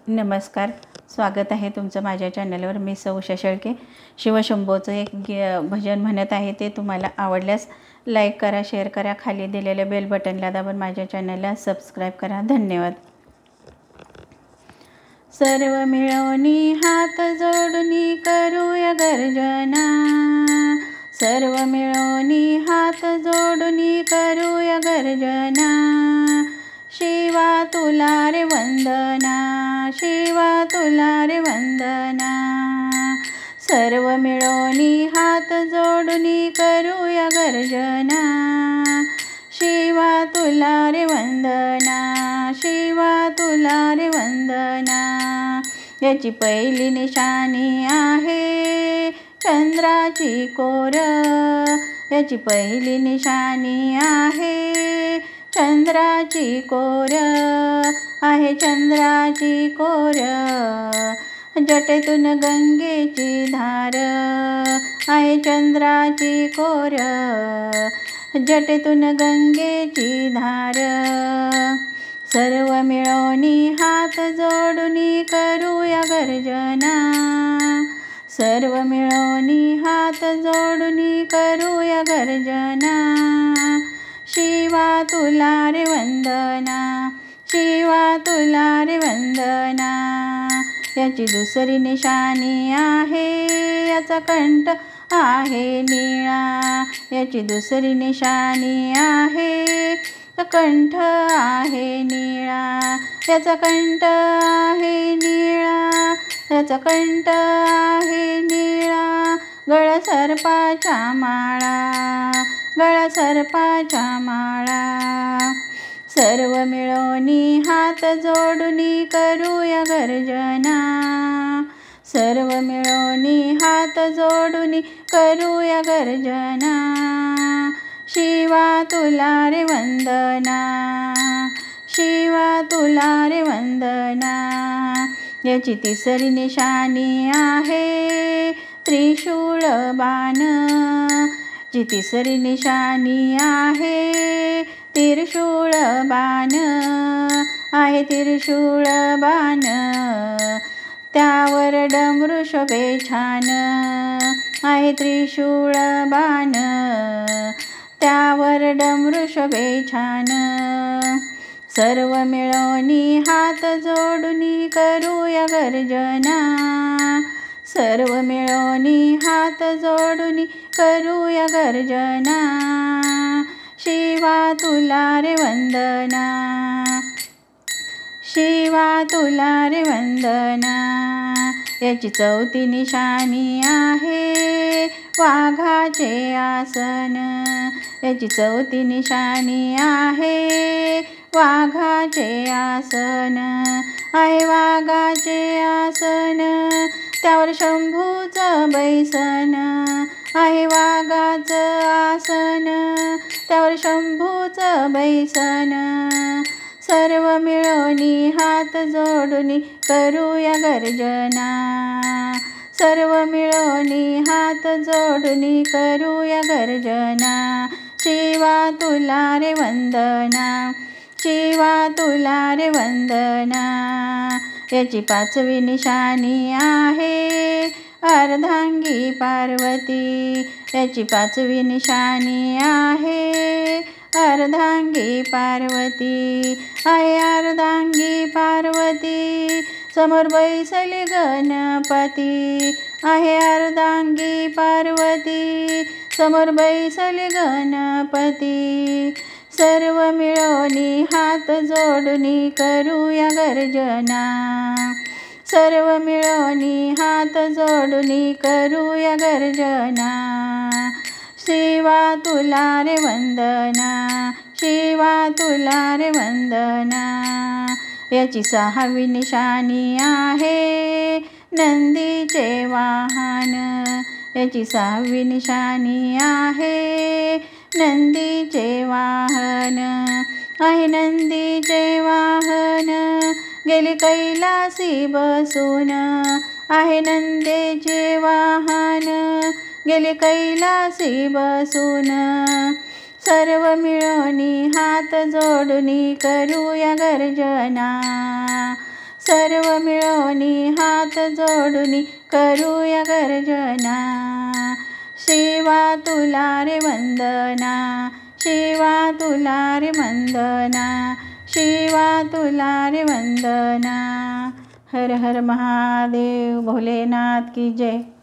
नमस्कार, स्वागत आहे तुमचं माझ्या चॅनलवर। मी सौ उषा शेळके शिवशंभोचं एक भजन म्हणत आहे। ते तुम्हाला आवडल्यास लाईक करा, शेअर करा, खाली दिलेल्या बेल बटनला दाबून माझ्या चॅनलला सबस्क्राईब करा। धन्यवाद। सर्व मिळवणी हात जोडून करूया गर्जना, सर्व मिळवणी हात जोडून करूया गर्जना। शिवा तुला रे वंदना, शिवा तुला रे वंदना। सर्व मिळवणी हात जोडून करूया गर्जना, शिवा तुला रे वंदना, शिवा तुला रे वंदना। याची पहिली निशाणी आहे चंद्राची कोर, याची पहिली निशाणी आहे चंद्राची कोर, आहे चंद्राची कोर। जटेतून गंगेची धार, आहे चंद्राची कोर, जटेतून गंगेची धार। सर्व मिळवणी हात जोडून करूया गर्जना, सर्व मिळवणी हात जोडून करूया गर्जना। शिवा तुला रे वंदना, शिवा तुला रे वंदना। याची दुसरी निशाणी आहे याचा कंठ आहे निळा, याची दुसरी निशाणी आहे कंठ आहे निळा, याचा कंठ आहे निळा, याचा कंठ आहे निळा। गळा सर्पाच्या माळा, गळा सर्पाच्या माळा। सर्व मिळवणी हात जोडून करूया गर्जना, सर्व मिळवणी हात जोडून करूया गर्जना। शिवा तुला रे वंदना, शिवा तुला रे वंदना। याची तिसरी निशाणी आहे त्रिशूळ बाण, जी तिसरी निशाणी आहे त्रिशूळ बाण, आहे त्रिशूळ बाण। त्यावर डमरू शोभे छान, आहे त्रिशूळ बाण, त्यावर डमरू शोभे छान। सर्व मिळवणी हात जोडून करूया गर्जना, सर्व मिळवणी हात जोडून करूया गर्जना। शिवा तुला रे वंदना, शिवा तुला रे वंदना। याची चौथी निशाणी आहे वाघाचे आसन, याची चौथी निशाणी आहे वाघाचे आसन, आहे वाघाचे आसन। त्यावर शंभूचं बैसन, आहे वाघाचं आसन, त्यावर शंभूचं बैसन। सर्व मिळवणी हात जोडून करूया गर्जना, सर्व मिळवणी हात जोडून करूया गर्जना। शिवा तुला रे वंदना, शिवा तुला रे वंदना। याची पाचवी निशाणी आहे अर्धांगी पार्वती, याची पाचवी निशाणी आहे अर्धांगी पार्वती, आहे अर्धांगी पार्वती। समोर बैसली गणपती, आहे अर्धांगी पार्वती, समोर बैसली गणपती। सर्व मिळवणी हात जोडून करूया गर्जना, सर्व मिळवणी हात जोडून करूया गर्जना। शिवा तुला रे वंदना, शिवा तुला रे वंदना। याची सहावी निशाणी आहे नंदीचे वाहन, याची सहावी निशाणी आहे नंदीचे वाहन, आहे नंदीचे वाहन। गेली कैलासी बसून, आहे नंदीचे वाहन, गेले कैलासी बसून। सर्व मिळून हात जोडून करूया गर्जना, सर्व मिळवणी हात जोडूनी करूया गर्जना. शिवा तुला रे वंदना, शिवा तुला रे वंदना, शिवा तुला रे वंदना. हर हर महादेव, भोलेनाथ की जय.